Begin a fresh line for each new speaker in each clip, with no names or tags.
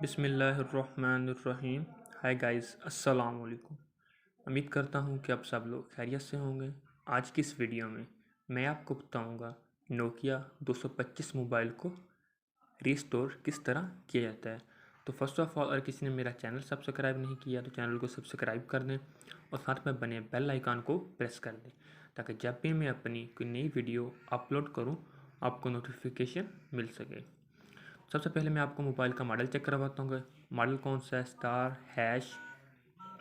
बिस्मिल्लाहिर्रहमानिर्रहीम। Hi guys, अस्सलाम वालेकुम। उम्मीद करता हूँ कि आप सब लोग खैरियत से होंगे। आज की इस वीडियो में मैं आपको बताऊँगा नोकिया 225 मोबाइल को रिस्टोर किस तरह किया जाता है। तो फर्स्ट ऑफ ऑल, अगर किसी ने मेरा चैनल सब्सक्राइब नहीं किया तो चैनल को सब्सक्राइब कर दें और साथ में बने बेल आइकन को प्रेस कर दें ताकि जब भी मैं अपनी कोई नई वीडियो अपलोड करूँ आपको नोटिफिकेशन मिल सके। सबसे पहले मैं आपको मोबाइल का मॉडल चेक करवाता हूँ। मॉडल कौन सा है?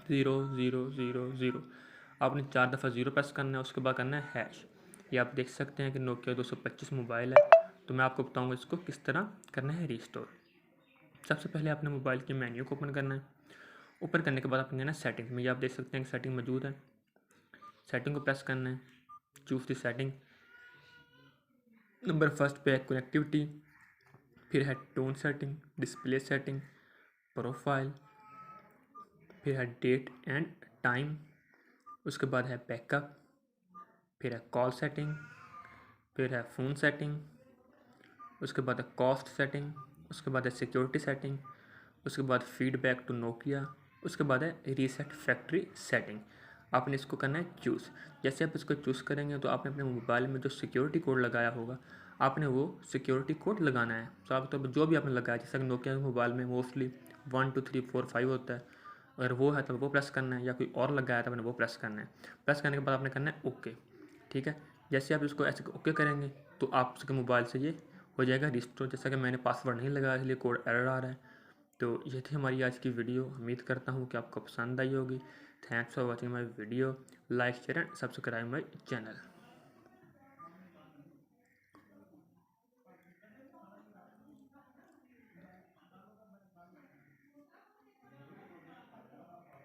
*#0000। आपने 4 दफ़ा 0 प्रेस करना है, उसके बाद करना है हैश। ये आप देख सकते हैं कि नोकिया 225 मोबाइल है। तो मैं आपको बताऊँगा इसको किस तरह करना है रिस्टोर। सबसे पहले आपने मोबाइल के मेन्यू को ओपन करना है। ओपन करने के बाद आपने जाना है सेटिंग में। ये आप देख सकते हैं कि सेटिंग मौजूद है। सेटिंग को प्रेस करना है, choose the setting. Number first पे है कनेक्टिविटी, फिर है tone setting, display setting, profile, फिर है डेट एंड टाइम, उसके बाद है बैकअप, फिर है कॉल सेटिंग, फिर है फ़ोन सेटिंग, उसके बाद है कॉस्ट सेटिंग, उसके बाद है सिक्योरिटी सेटिंग, उसके बाद फीडबैक टू नोकिया, उसके बाद है रीसेट फैक्ट्री सेटिंग। आपने इसको करना है चूज़। जैसे आप इसको चूज़ करेंगे तो आपने अपने मोबाइल में जो सिक्योरिटी कोड लगाया होगा आपने वो सिक्योरिटी कोड लगाना है। साफ तौर पर जो भी आपने लगाया, जैसे कि नोकिया के मोबाइल में मोस्टली 1 2 3 4 5 होता है, अगर वो है तो वो प्रेस करना है, या कोई और लगाया तो आपने वो प्रेस करना है। प्रेस करने के बाद आपने करना है ओके। ठीक है, जैसे आप इसको ऐसे ओके करेंगे तो आपके मोबाइल से ये हो जाएगा रिस्टोर। जैसा कि मैंने पासवर्ड नहीं लगाया इसलिए कोड एरर आ रहा है। तो ये थी हमारी आज की वीडियो। उम्मीद करता हूँ कि आपको पसंद आई होगी। Thanks for watching my video. Like share and subscribe my channel.